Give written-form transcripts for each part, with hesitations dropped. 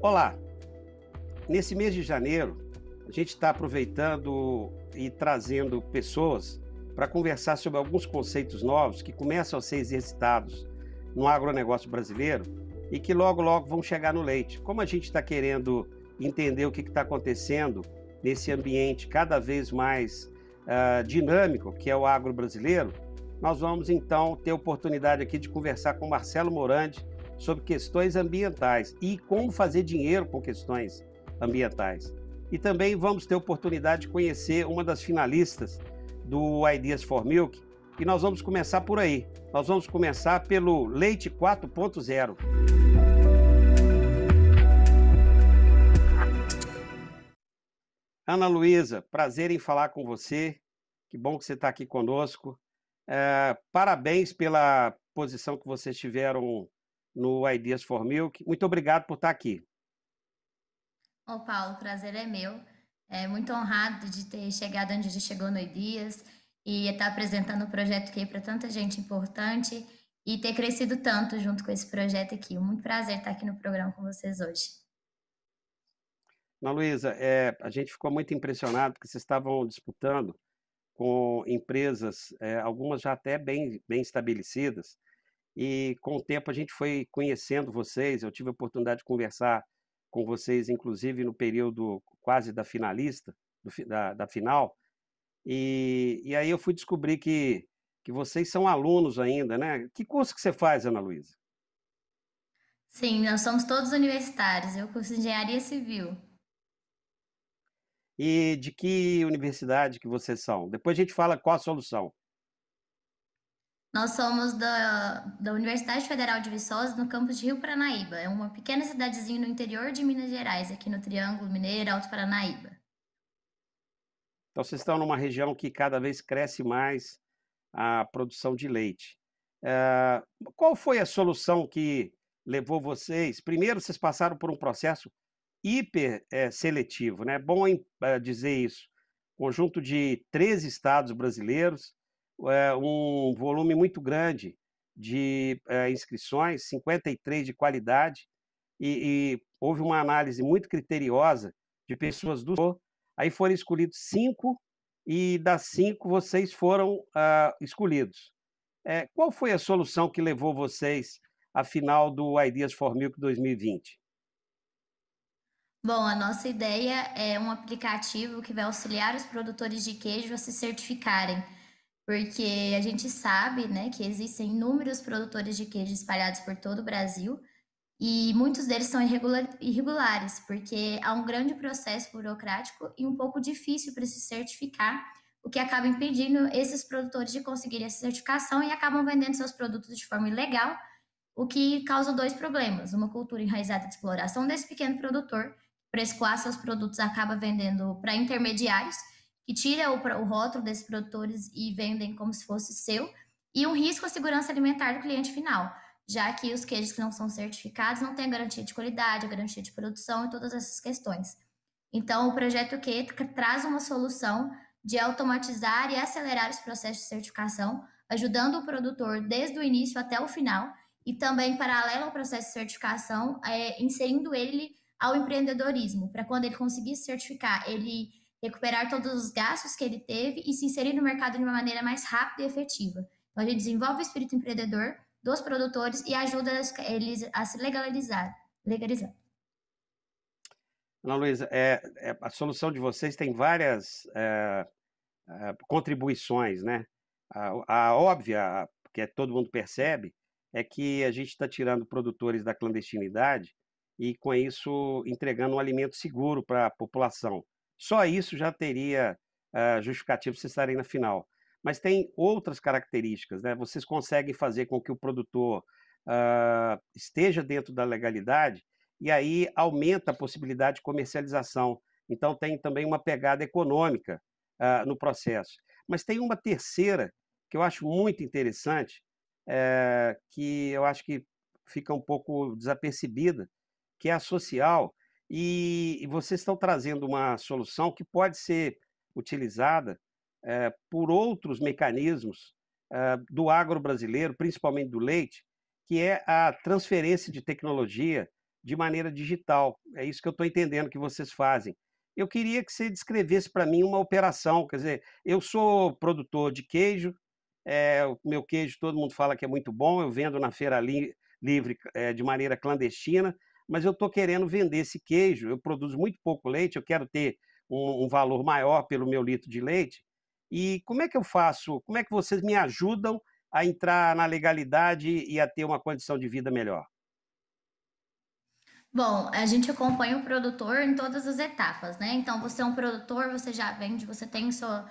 Olá, nesse mês de janeiro, a gente está aproveitando e trazendo pessoas para conversar sobre alguns conceitos novos que começam a ser exercitados no agronegócio brasileiro e que logo, logo vão chegar no leite. Como a gente está querendo entender o que está acontecendo nesse ambiente cada vez mais dinâmico, que é o agro brasileiro, nós vamos então ter a oportunidade aqui de conversar com Marcelo Morandi sobre questões ambientais e como fazer dinheiro com questões ambientais. E também vamos ter a oportunidade de conhecer uma das finalistas do Ideas for Milk, e nós vamos começar por aí. Nós vamos começar pelo Leite 4.0. Ana Luísa, prazer em falar com você. Que bom que você está aqui conosco. Parabéns pela posição que vocês tiveram no Ideas for Milk. Muito obrigado por estar aqui. Ô Paulo, o prazer é meu. É muito honrado de ter chegado onde a gente chegou no Ideas e estar apresentando o projeto aqui para tanta gente importante e ter crescido tanto junto com esse projeto aqui. Muito prazer estar aqui no programa com vocês hoje. Ana Luísa, a gente ficou muito impressionado porque vocês estavam disputando com empresas, algumas já até bem estabelecidas, e com o tempo a gente foi conhecendo vocês. Eu tive a oportunidade de conversar com vocês, inclusive no período quase da finalista, da final, e aí eu fui descobrir que vocês são alunos ainda, né? Que curso que você faz, Ana Luísa? Sim, nós somos todos universitários. Eu curso Engenharia Civil. E de que universidade que vocês são? Depois a gente fala qual a solução. Nós somos da Universidade Federal de Viçosa, no campus de Rio Paranaíba. É uma pequena cidadezinha no interior de Minas Gerais, aqui no Triângulo Mineiro, Alto Paranaíba. Então vocês estão numa região que cada vez cresce mais a produção de leite. Eh, Qual foi a solução que levou vocês? Primeiro, vocês passaram por um processo hiper seletivo, né? Bom dizer isso. Conjunto de 13 estados brasileiros, um volume muito grande de inscrições, 53 de qualidade, e houve uma análise muito criteriosa de pessoas do setor. Aí foram escolhidos 5, e das 5 vocês foram escolhidos. Qual foi a solução que levou vocês à final do Ideas for Milk 2020? Bom, a nossa ideia é um aplicativo que vai auxiliar os produtores de queijo a se certificarem, porque a gente sabe, né, que existem inúmeros produtores de queijo espalhados por todo o Brasil e muitos deles são irregulares, porque há um grande processo burocrático e um pouco difícil para se certificar, o que acaba impedindo esses produtores de conseguirem essa certificação e acabam vendendo seus produtos de forma ilegal, o que causa dois problemas: uma cultura enraizada de exploração desse pequeno produtor, para escoar seus produtos, acaba vendendo para intermediários, que tira o rótulo desses produtores e vendem como se fosse seu, e um risco à segurança alimentar do cliente final, já que os queijos que não são certificados não têm a garantia de qualidade, a garantia de produção e todas essas questões. Então, o projeto Q traz uma solução de automatizar e acelerar os processos de certificação, ajudando o produtor desde o início até o final, e também, paralelo ao processo de certificação, inserindo ele ao empreendedorismo, para quando ele conseguir se certificar, ele recuperar todos os gastos que ele teve e se inserir no mercado de uma maneira mais rápida e efetiva. Então, a gente desenvolve o espírito empreendedor dos produtores e ajuda eles a se legalizar. Ana Luísa, a solução de vocês tem várias contribuições, né? A óbvia, que todo mundo percebe, é que a gente está tirando produtores da clandestinidade e, com isso, entregando um alimento seguro para a população. Só isso já teria justificativo para vocês estarem na final. Mas tem outras características, né? Vocês conseguem fazer com que o produtor esteja dentro da legalidade, e aí aumenta a possibilidade de comercialização. Então, tem também uma pegada econômica no processo. Mas tem uma terceira que eu acho muito interessante, que eu acho que fica um pouco desapercebida, que é a social, e vocês estão trazendo uma solução que pode ser utilizada por outros mecanismos do agro brasileiro, principalmente do leite, que é a transferência de tecnologia de maneira digital. É isso que eu estou entendendo que vocês fazem. Eu queria que você descrevesse para mim uma operação, quer dizer, eu sou produtor de queijo, o meu queijo todo mundo fala que é muito bom, eu vendo na feira livre, de maneira clandestina, mas eu estou querendo vender esse queijo, eu produzo muito pouco leite, eu quero ter um valor maior pelo meu litro de leite, e como é que eu faço? Como é que vocês me ajudam a entrar na legalidade e a ter uma condição de vida melhor? Bom, a gente acompanha o produtor em todas as etapas, né? Então, você é um produtor, você já vende, você tem sua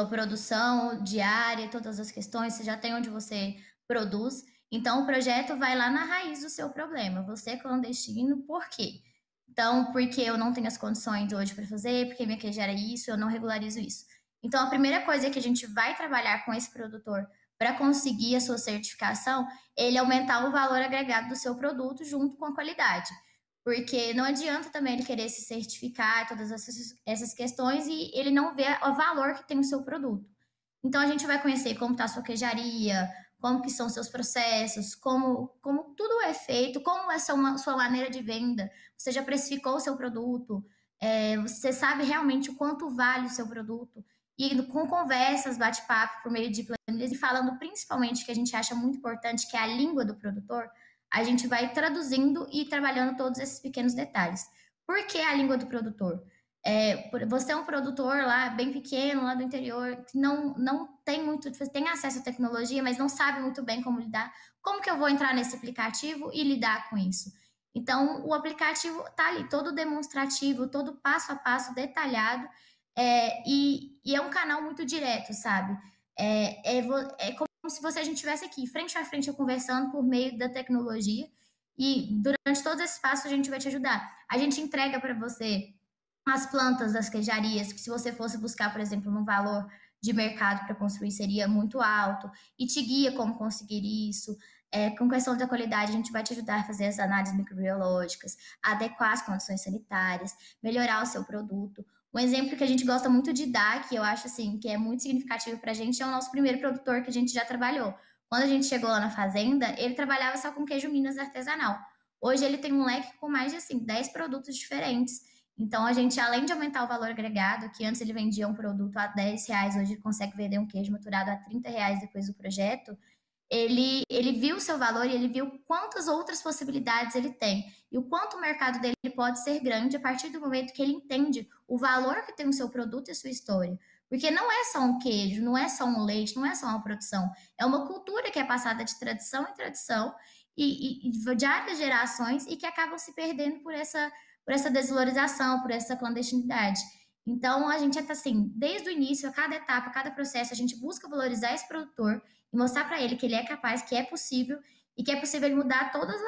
produção diária, todas as questões, você já tem onde você produz. Então, o projeto vai lá na raiz do seu problema. Você é clandestino, por quê? Então, porque eu não tenho as condições hoje para fazer, porque minha queijo era isso, eu não regularizo isso. Então, a primeira coisa que a gente vai trabalhar com esse produtor para conseguir a sua certificação, ele aumentar o valor agregado do seu produto junto com a qualidade. Porque não adianta também ele querer se certificar, todas essas questões, e ele não vê o valor que tem o seu produto. Então a gente vai conhecer como está a sua queijaria, como que são seus processos, como tudo é feito, como é sua maneira de venda. Você já precificou o seu produto, você sabe realmente o quanto vale o seu produto. E com conversas, bate-papo por meio de planilhas, e falando principalmente que a gente acha muito importante, que é a língua do produtor, a gente vai traduzindo e trabalhando todos esses pequenos detalhes. Por que a língua do produtor? Você é um produtor lá bem pequeno, lá do interior, que não tem muito, tem acesso à tecnologia, mas não sabe muito bem como lidar. Como que eu vou entrar nesse aplicativo e lidar com isso? Então, o aplicativo está ali, todo demonstrativo, todo passo a passo detalhado, e é um canal muito direto, sabe? É como se a gente estivesse aqui, frente a frente, conversando por meio da tecnologia, e durante todos esses passos a gente vai te ajudar. A gente entrega para você as plantas das queijarias, que se você fosse buscar, por exemplo, no valor de mercado para construir seria muito alto, e te guia como conseguir isso. Com questão da qualidade, a gente vai te ajudar a fazer as análises microbiológicas, adequar as condições sanitárias, melhorar o seu produto. Um exemplo que a gente gosta muito de dar, que eu acho assim, que é muito significativo para a gente, é o nosso primeiro produtor que a gente já trabalhou. Quando a gente chegou lá na fazenda, ele trabalhava só com queijo Minas artesanal. Hoje ele tem um leque com mais de assim, 10 produtos diferentes. Então, a gente, além de aumentar o valor agregado, que antes ele vendia um produto a R$ 10, hoje ele consegue vender um queijo maturado a R$ 30 depois do projeto, ele viu o seu valor e ele viu quantas outras possibilidades ele tem e o quanto o mercado dele pode ser grande a partir do momento que ele entende o valor que tem o seu produto e a sua história. Porque não é só um queijo, não é só um leite, não é só uma produção. É uma cultura que é passada de tradição em tradição e de várias gerações e que acabam se perdendo por essa desvalorização, por essa clandestinidade. Então, a gente está assim, desde o início, a cada etapa, a cada processo, a gente busca valorizar esse produtor e mostrar para ele que ele é capaz, que é possível e que é possível ele mudar todas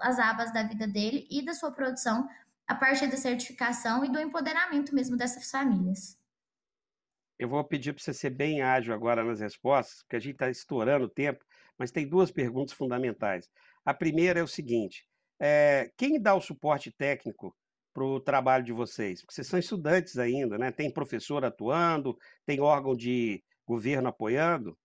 as abas da vida dele e da sua produção a partir da certificação e do empoderamento mesmo dessas famílias. Eu vou pedir para você ser bem ágil agora nas respostas, porque a gente está estourando o tempo, mas tem duas perguntas fundamentais. A primeira é o seguinte: quem dá o suporte técnico para o trabalho de vocês? Porque vocês são estudantes ainda, né? Tem professor atuando, tem órgão de governo apoiando?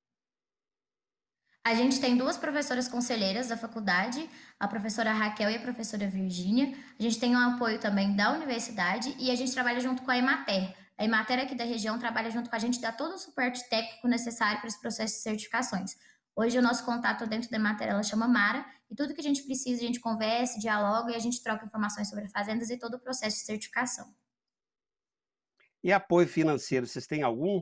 A gente tem duas professoras conselheiras da faculdade, a professora Raquel e a professora Virgínia. A gente tem o apoio também da universidade e a gente trabalha junto com a Emater. A Emater aqui da região trabalha junto com a gente, dá todo o suporte técnico necessário para esse processo de certificações. Hoje o nosso contato dentro da Emater, ela chama Mara, e tudo que a gente precisa, a gente conversa, dialoga e a gente troca informações sobre fazendas e todo o processo de certificação. E apoio financeiro, vocês têm algum?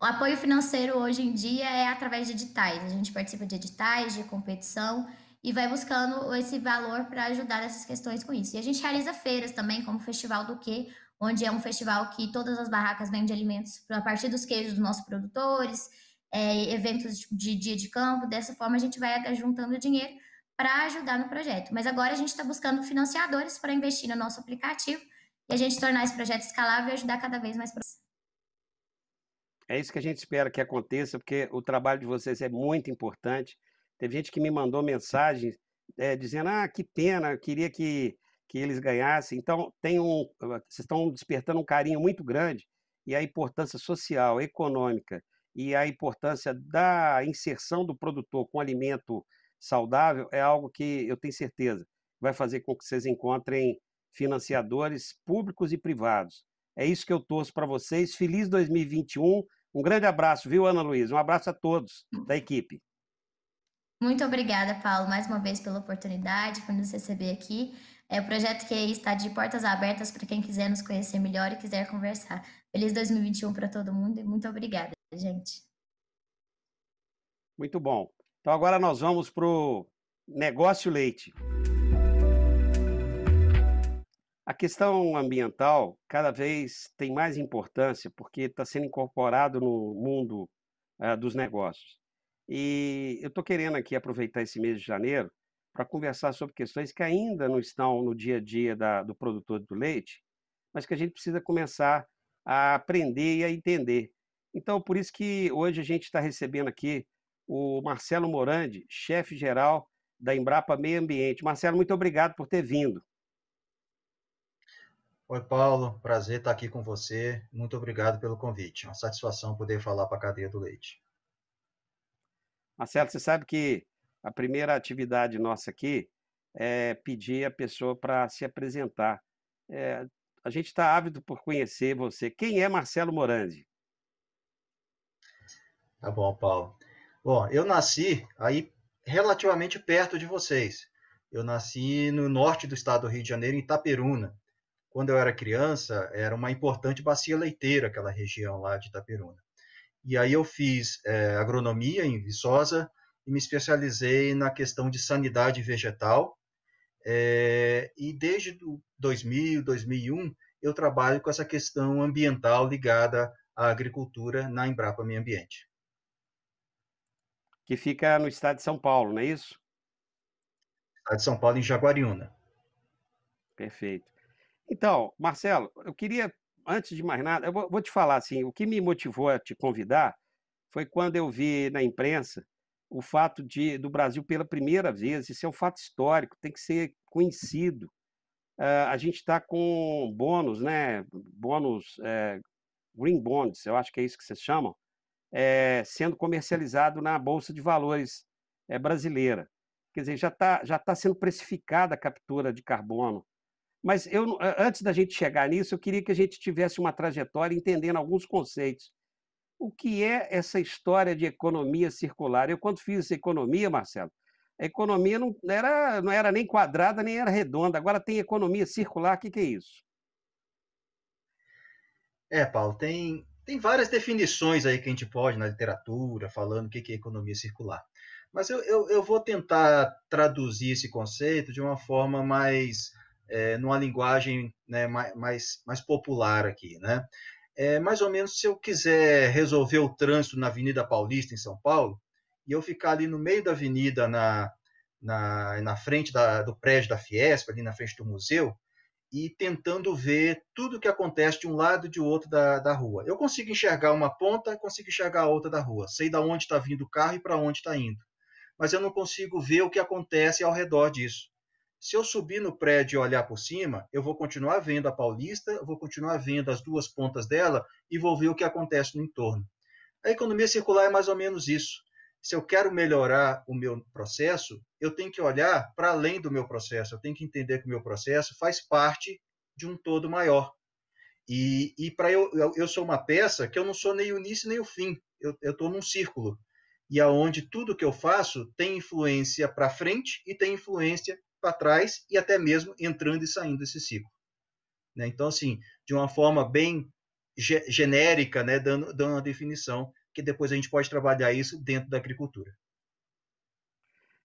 O apoio financeiro hoje em dia é através de editais. A gente participa de editais, de competição e vai buscando esse valor para ajudar essas questões com isso. E a gente realiza feiras também, como o Festival do Quê, onde é um festival que todas as barracas vendem alimentos a partir dos queijos dos nossos produtores, eventos de dia de campo. Dessa forma, a gente vai juntando dinheiro para ajudar no projeto. Mas agora a gente está buscando financiadores para investir no nosso aplicativo e a gente tornar esse projeto escalável e ajudar cada vez mais. É isso que a gente espera que aconteça, porque o trabalho de vocês é muito importante. Teve gente que me mandou mensagens, dizendo: "Ah, que pena, eu queria que eles ganhassem". Então vocês estão despertando um carinho muito grande, e a importância social, econômica e a importância da inserção do produtor com alimento, saudável, é algo que eu tenho certeza vai fazer com que vocês encontrem financiadores públicos e privados. É isso que eu torço para vocês. Feliz 2021. Um grande abraço, viu, Ana Luísa? Um abraço a todos da equipe. Muito obrigada, Paulo, mais uma vez pela oportunidade, por nos receber aqui. O projeto QI está de portas abertas para quem quiser nos conhecer melhor e quiser conversar. Feliz 2021 para todo mundo e muito obrigada, gente. Muito bom. Então agora nós vamos para o negócio leite. A questão ambiental cada vez tem mais importância porque está sendo incorporado no mundo dos negócios. E eu estou querendo aqui aproveitar esse mês de janeiro para conversar sobre questões que ainda não estão no dia a dia do produtor do leite, mas que a gente precisa começar a aprender e a entender. Então, por isso que hoje a gente está recebendo aqui o Marcelo Morandi, chefe-geral da Embrapa Meio Ambiente. Marcelo, muito obrigado por ter vindo. Oi, Paulo, prazer estar aqui com você. Muito obrigado pelo convite. Uma satisfação poder falar para a cadeia do leite. Marcelo, você sabe que a primeira atividade nossa aqui é pedir a pessoa para se apresentar. A gente está ávido por conhecer você. Quem é Marcelo Morandi? Tá bom, Paulo. Bom, eu nasci aí relativamente perto de vocês. Eu nasci no norte do estado do Rio de Janeiro, em Itaperuna. Quando eu era criança, era uma importante bacia leiteira, aquela região lá de Itaperuna. E aí eu fiz agronomia em Viçosa e me especializei na questão de sanidade vegetal. E desde 2000, 2001, eu trabalho com essa questão ambiental ligada à agricultura na Embrapa Meio Ambiente. Que fica no estado de São Paulo, não é isso? Estado de São Paulo, em Jaguariúna. Perfeito. Então, Marcelo, eu queria, antes de mais nada, eu vou te falar assim, o que me motivou a te convidar foi quando eu vi na imprensa o fato do Brasil pela primeira vez, isso é um fato histórico, tem que ser conhecido. A gente está com bônus, né? Bônus, green bonds, eu acho que é isso que vocês chamam, sendo comercializado na Bolsa de Valores brasileira. Quer dizer, já tá sendo precificada a captura de carbono. Mas antes da gente chegar nisso, eu queria que a gente tivesse uma trajetória entendendo alguns conceitos. O que é essa história de economia circular? Eu, quando fiz economia, Marcelo, a economia não era nem quadrada, nem era redonda. Agora tem economia circular, o que que é isso? Paulo, tem várias definições aí que a gente pode na literatura, falando o que é economia circular. Mas eu vou tentar traduzir esse conceito de uma forma mais, numa linguagem, né, mais popular aqui, né? Mais ou menos se eu quiser resolver o trânsito na Avenida Paulista, em São Paulo, e eu ficar ali no meio da avenida, na frente do prédio da Fiesp, ali na frente do museu, e tentando ver tudo o que acontece de um lado e de outro da rua. Eu consigo enxergar uma ponta, consigo enxergar a outra da rua. Sei de onde está vindo o carro e para onde está indo. Mas eu não consigo ver o que acontece ao redor disso. Se eu subir no prédio e olhar por cima, eu vou continuar vendo a Paulista, eu vou continuar vendo as duas pontas dela e vou ver o que acontece no entorno. A economia circular é mais ou menos isso. Se eu quero melhorar o meu processo, eu tenho que olhar para além do meu processo, eu tenho que entender que o meu processo faz parte de um todo maior. E para eu sou uma peça que eu não sou nem o início nem o fim, eu estou num círculo, e aonde tudo que eu faço tem influência para frente e tem influência para trás e até mesmo entrando e saindo desse ciclo. Né? Então, assim, de uma forma bem genérica, né, dando uma definição, que depois a gente pode trabalhar isso dentro da agricultura.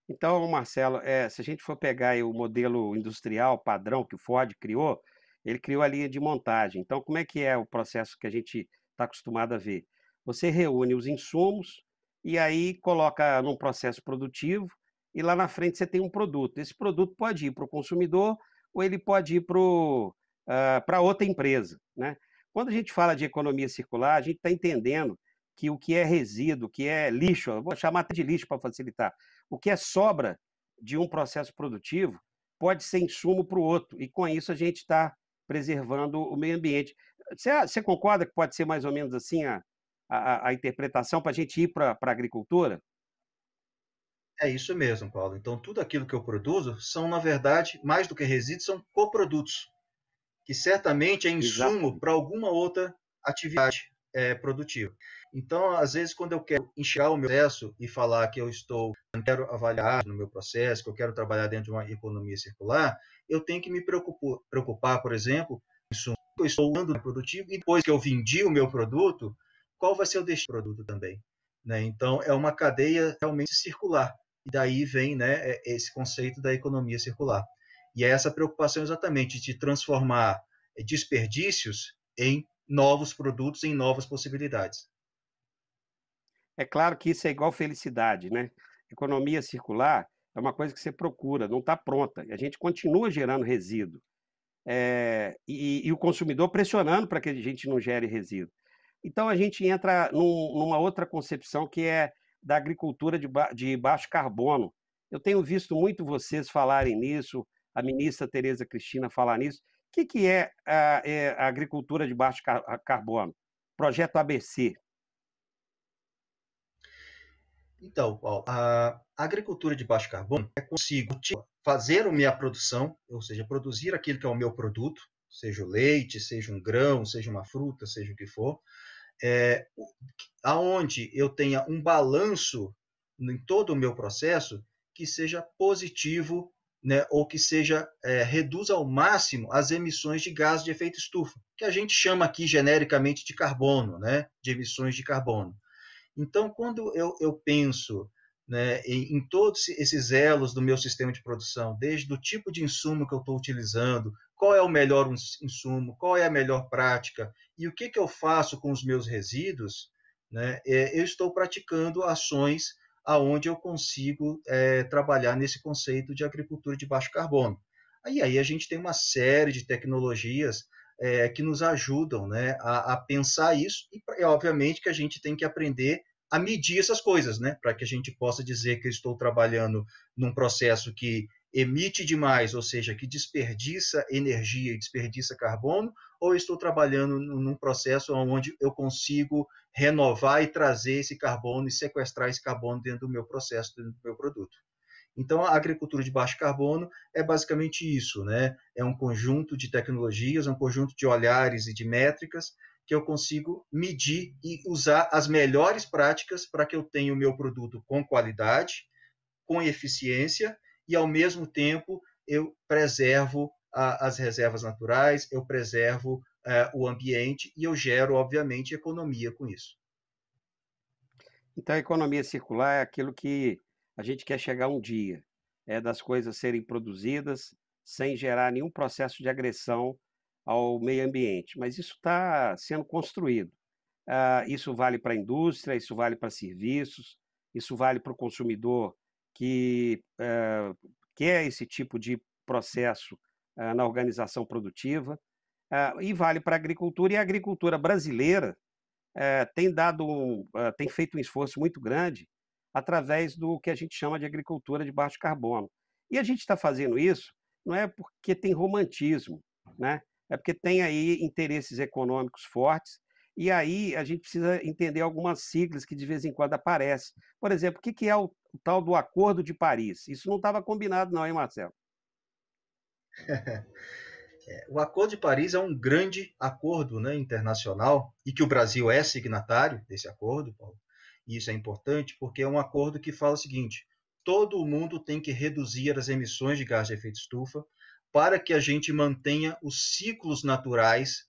Então, Marcelo, se a gente for pegar aí o modelo industrial padrão que o Ford criou, ele criou a linha de montagem. Então, como é que é o processo que a gente está acostumado a ver? Você reúne os insumos e aí coloca num processo produtivo e lá na frente você tem um produto. Esse produto pode ir para o consumidor ou ele pode ir para outra empresa, né? Quando a gente fala de economia circular, a gente está entendendo que o que é resíduo, o que é lixo, eu vou chamar até de lixo para facilitar, o que é sobra de um processo produtivo pode ser insumo para o outro, e com isso a gente está preservando o meio ambiente. Você concorda que pode ser mais ou menos assim a interpretação para a gente ir para a agricultura? É isso mesmo, Paulo. Então, tudo aquilo que eu produzo são, na verdade, mais do que resíduos, são coprodutos, que certamente é insumo Exatamente. para alguma outra atividade produtiva. Então, às vezes, quando eu quero enxergar o meu processo e falar que eu quero avaliar no meu processo, que eu quero trabalhar dentro de uma economia circular, eu tenho que me preocupar, por exemplo, que eu estou usando no produtivo e depois que eu vendi o meu produto, qual vai ser o destino do produto também. Né? Então, é uma cadeia realmente circular. E daí vem, né, esse conceito da economia circular. E é essa preocupação exatamente de transformar desperdícios em novos produtos, em novas possibilidades. É claro que isso é igual felicidade, né? Economia circular é uma coisa que você procura, não está pronta. A gente continua gerando resíduo. E o consumidor pressionando para que a gente não gere resíduo. Então a gente entra numa outra concepção que é da agricultura de baixo carbono. Eu tenho visto muito vocês falarem nisso, a ministra Tereza Cristina falar nisso. O que é a agricultura de baixo carbono? Projeto ABC. Então, Paulo, a agricultura de baixo carbono é consigo fazer a minha produção, ou seja, produzir aquilo que é o meu produto, seja o leite, seja um grão, seja uma fruta, seja o que for, é, aonde eu tenha um balanço em todo o meu processo que seja positivo, né, ou que seja reduza ao máximo as emissões de gás de efeito estufa, que a gente chama aqui genericamente de carbono, né, de emissões de carbono. Então, quando eu penso, né, em todos esses elos do meu sistema de produção, desde o tipo de insumo que eu estou utilizando, qual é o melhor insumo, qual é a melhor prática e o que eu faço com os meus resíduos, né, eu estou praticando ações aonde eu consigo trabalhar nesse conceito de agricultura de baixo carbono. Aí a gente tem uma série de tecnologias que nos ajudam, né, a pensar isso e, obviamente, que a gente tem que aprender a medir essas coisas, né, para que a gente possa dizer que eu estou trabalhando num processo que emite demais, ou seja, que desperdiça energia e desperdiça carbono, ou eu estou trabalhando num processo onde eu consigo renovar e trazer esse carbono e sequestrar esse carbono dentro do meu processo, dentro do meu produto. Então, a agricultura de baixo carbono é basicamente isso, né? É um conjunto de tecnologias, um conjunto de olhares e de métricas que eu consigo medir e usar as melhores práticas para que eu tenha o meu produto com qualidade, com eficiência e, ao mesmo tempo, eu preservo as reservas naturais, eu preservo o ambiente e eu gero, obviamente, economia com isso. Então, a economia circular é aquilo que a gente quer chegar um dia, é das coisas serem produzidas sem gerar nenhum processo de agressão ao meio ambiente, mas isso está sendo construído. Isso vale para a indústria, isso vale para serviços, isso vale para o consumidor que quer esse tipo de processo na organização produtiva, e vale para a agricultura, e a agricultura brasileira tem feito um esforço muito grande através do que a gente chama de agricultura de baixo carbono. E a gente está fazendo isso não é porque tem romantismo, né? É porque tem aí interesses econômicos fortes, e aí a gente precisa entender algumas siglas que de vez em quando aparecem. Por exemplo, o que é o tal do Acordo de Paris? Isso não estava combinado não, hein, Marcelo? O Acordo de Paris é um grande acordo, né, internacional e que o Brasil é signatário desse acordo, Paulo. E isso é importante porque é um acordo que fala o seguinte: todo mundo tem que reduzir as emissões de gás de efeito estufa para que a gente mantenha os ciclos naturais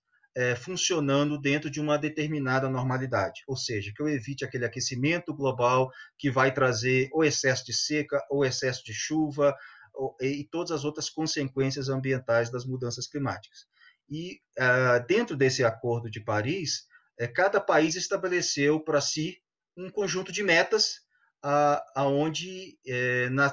funcionando dentro de uma determinada normalidade, ou seja, que eu evite aquele aquecimento global que vai trazer ou excesso de seca ou excesso de chuva, e todas as outras consequências ambientais das mudanças climáticas. E dentro desse Acordo de Paris, cada país estabeleceu para si um conjunto de metas aonde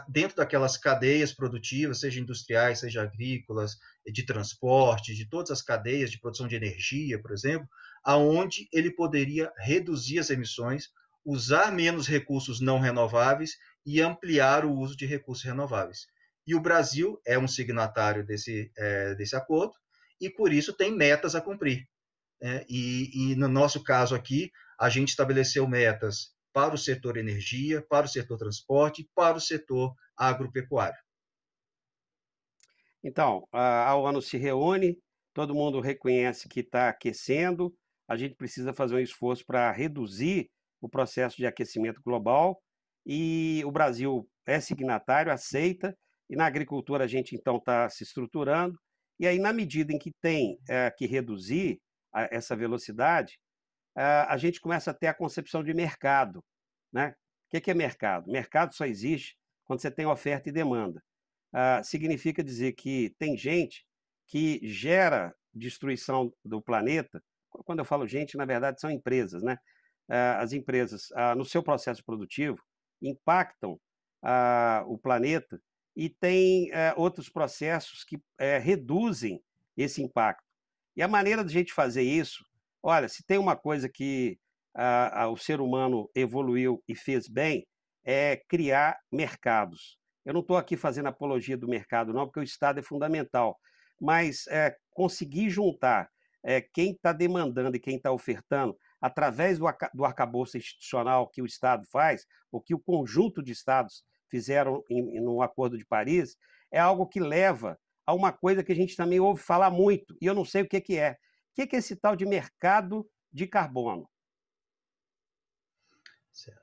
dentro daquelas cadeias produtivas, seja industriais, seja agrícolas, de transporte, de todas as cadeias de produção de energia, por exemplo, aonde ele poderia reduzir as emissões, usar menos recursos não renováveis e ampliar o uso de recursos renováveis. E o Brasil é um signatário desse acordo e, por isso, tem metas a cumprir. E no nosso caso aqui, a gente estabeleceu metas para o setor energia, para o setor transporte, para o setor agropecuário. Então, a ONU se reúne, todo mundo reconhece que está aquecendo, a gente precisa fazer um esforço para reduzir o processo de aquecimento global, e o Brasil é signatário, aceita, e na agricultura a gente então está se estruturando, e aí na medida em que tem que reduzir essa velocidade, a gente começa a ter a concepção de mercado, né? O que é mercado? Mercado só existe quando você tem oferta e demanda. Significa dizer que tem gente que gera destruição do planeta. Quando eu falo gente, na verdade são empresas, né? As empresas, no seu processo produtivo, impactam o planeta e tem outros processos que reduzem esse impacto. E a maneira de a gente fazer isso, olha, se tem uma coisa que o ser humano evoluiu e fez bem, é criar mercados. Eu não estou aqui fazendo apologia do mercado, não, porque o Estado é fundamental, mas conseguir juntar quem está demandando e quem está ofertando, através do arcabouço institucional que o Estado faz, ou que o conjunto de Estados fizeram no Acordo de Paris, é algo que leva a uma coisa que a gente também ouve falar muito, e eu não sei o que é. O que é esse tal de mercado de carbono? Certo.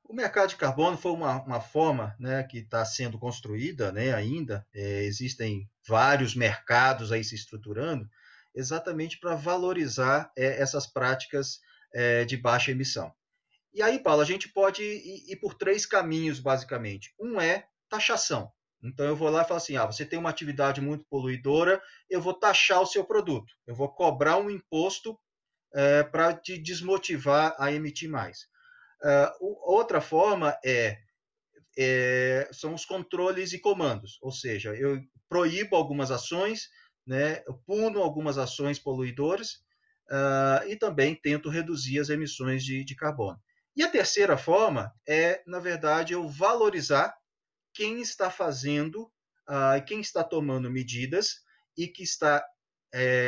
O mercado de carbono foi uma forma, né, que está sendo construída, né, ainda. Existem vários mercados aí se estruturando, exatamente para valorizar essas práticas de baixa emissão. E aí, Paulo, a gente pode ir por três caminhos, basicamente. Um é taxação. Então, eu vou lá e falo assim, você tem uma atividade muito poluidora, eu vou taxar o seu produto, eu vou cobrar um imposto para te desmotivar a emitir mais. Outra forma são os controles e comandos, ou seja, eu proíbo algumas ações, né, eu puno algumas ações poluidoras e também tento reduzir as emissões de carbono. E a terceira forma na verdade, eu valorizar quem está fazendo, quem está tomando medidas e que está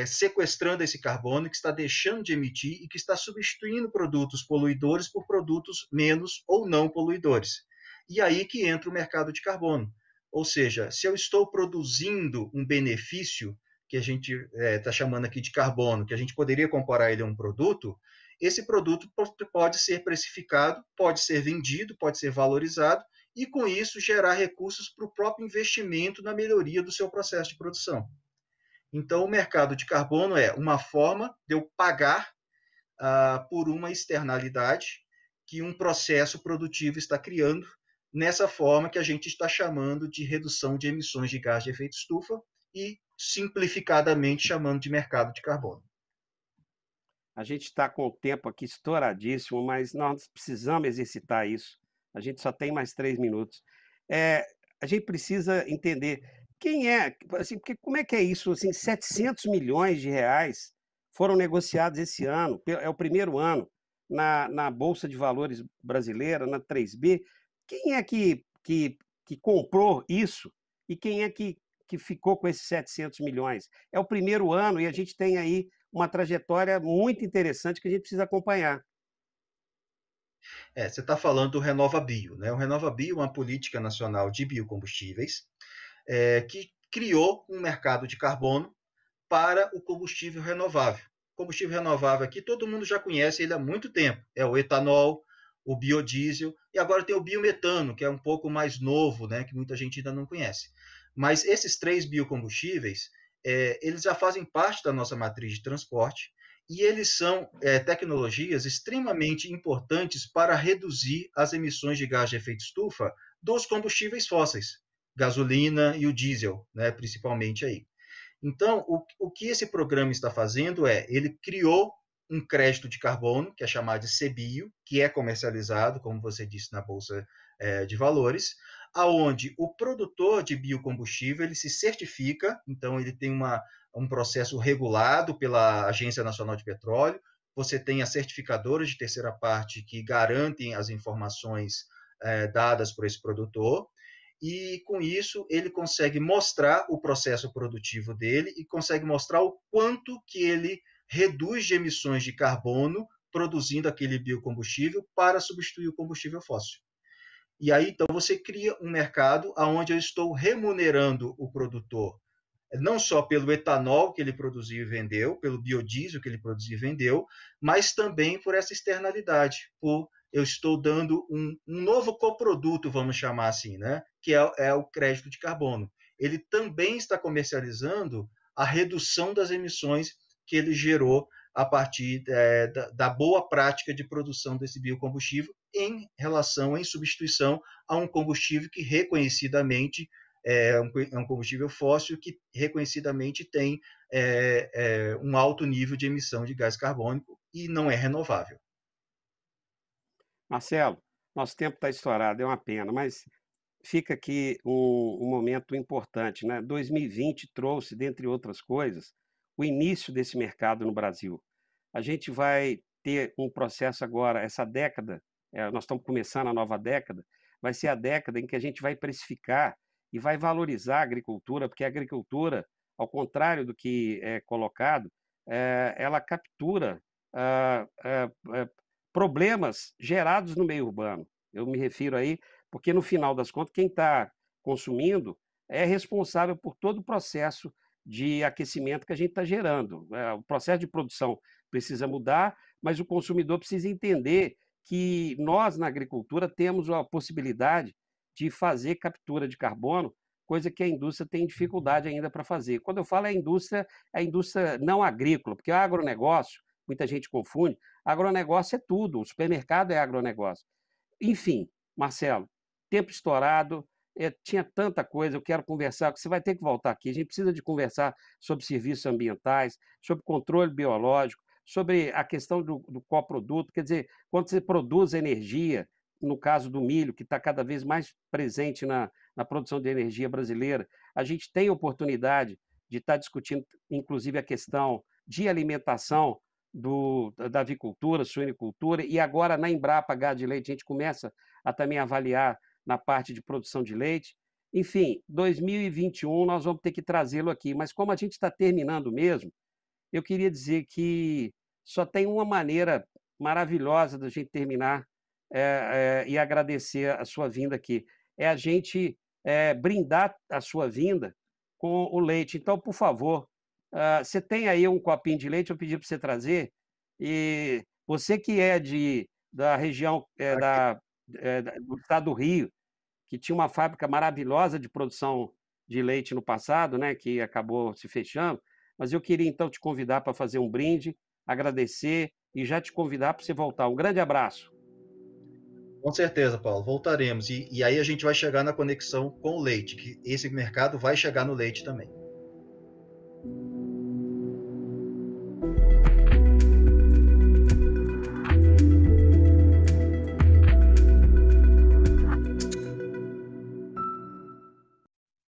sequestrando esse carbono, que está deixando de emitir e que está substituindo produtos poluidores por produtos menos ou não poluidores. E aí que entra o mercado de carbono. Ou seja, se eu estou produzindo um benefício, que a gente está chamando aqui de carbono, que a gente poderia comparar ele a um produto, esse produto pode ser precificado, pode ser vendido, pode ser valorizado, e com isso gerar recursos para o próprio investimento na melhoria do seu processo de produção. Então, o mercado de carbono é uma forma de eu pagar por uma externalidade que um processo produtivo está criando, nessa forma que a gente está chamando de redução de emissões de gás de efeito estufa e, simplificadamente, chamando de mercado de carbono. A gente está com o tempo aqui estouradíssimo, mas nós precisamos exercitar isso. A gente só tem mais 3 minutos. A gente precisa entender quem assim, porque como é que é isso? Assim, 700 milhões de reais foram negociados esse ano, é o primeiro ano, na Bolsa de Valores brasileira, na 3B. Quem é que comprou isso e quem é que ficou com esses 700 milhões? É o primeiro ano e a gente tem aí uma trajetória muito interessante que a gente precisa acompanhar. Você está falando do RenovaBio, né? O RenovaBio é uma política nacional de biocombustíveis que criou um mercado de carbono para o combustível renovável. O combustível renovável aqui todo mundo já conhece ele há muito tempo. É o etanol, o biodiesel e agora tem o biometano, que é um pouco mais novo, né? Que muita gente ainda não conhece. Mas esses três biocombustíveis, eles já fazem parte da nossa matriz de transporte e eles são tecnologias extremamente importantes para reduzir as emissões de gás de efeito estufa dos combustíveis fósseis, gasolina e o diesel, né, principalmente aí. Então, o que esse programa está fazendo ele criou um crédito de carbono, que é chamado de CBio, que é comercializado, como você disse, na Bolsa de Valores, aonde o produtor de biocombustível ele se certifica, então ele tem um processo regulado pela Agência Nacional de Petróleo, você tem as certificadoras de terceira parte que garantem as informações dadas por esse produtor, e com isso ele consegue mostrar o processo produtivo dele e consegue mostrar o quanto que ele reduz de emissões de carbono produzindo aquele biocombustível para substituir o combustível fóssil. E aí, então, você cria um mercado onde eu estou remunerando o produtor, não só pelo etanol que ele produziu e vendeu, pelo biodiesel que ele produziu e vendeu, mas também por essa externalidade, por eu estou dando um novo coproduto, vamos chamar assim, né? Que é o crédito de carbono. Ele também está comercializando a redução das emissões que ele gerou a partir da boa prática de produção desse biocombustível em substituição a um combustível que reconhecidamente é um combustível fóssil que reconhecidamente tem um alto nível de emissão de gás carbônico e não é renovável. Marcelo, nosso tempo está estourado, é uma pena, mas fica aqui um momento importante, né? 2020 trouxe, dentre outras coisas, o início desse mercado no Brasil. A gente vai ter um processo agora, essa década, nós estamos começando a nova década, vai ser a década em que a gente vai precificar e vai valorizar a agricultura, porque a agricultura, ao contrário do que é colocado, ela captura problemas gerados no meio urbano. Eu me refiro aí, porque no final das contas, quem está consumindo é responsável por todo o processo de aquecimento que a gente está gerando. O processo de produção precisa mudar, mas o consumidor precisa entender que nós, na agricultura, temos a possibilidade de fazer captura de carbono, coisa que a indústria tem dificuldade ainda para fazer. Quando eu falo a indústria não agrícola, porque o agronegócio, muita gente confunde, agronegócio é tudo, o supermercado é agronegócio. Enfim, Marcelo, tempo estourado, tinha tanta coisa, eu quero conversar, você vai ter que voltar aqui, a gente precisa de conversar sobre serviços ambientais, sobre controle biológico, sobre a questão do coproduto, quer dizer, quando você produz energia, no caso do milho, que está cada vez mais presente na produção de energia brasileira, a gente tem oportunidade de estar discutindo, inclusive, a questão de alimentação da avicultura, suinicultura, e agora na Embrapa Gado de Leite a gente começa a também avaliar na parte de produção de leite. Enfim, 2021 nós vamos ter que trazê-lo aqui, mas como a gente está terminando mesmo, eu queria dizer que só tem uma maneira maravilhosa da gente terminar e agradecer a sua vinda aqui. É a gente brindar a sua vinda com o leite. Então, por favor, você tem aí um copinho de leite, eu pedi para você trazer, e você que é da região do estado do Rio, que tinha uma fábrica maravilhosa de produção de leite no passado, né, que acabou se fechando, mas eu queria então te convidar para fazer um brinde, agradecer e já te convidar para você voltar. Um grande abraço. Com certeza, Paulo, voltaremos. E aí a gente vai chegar na conexão com o leite, que esse mercado vai chegar no leite também.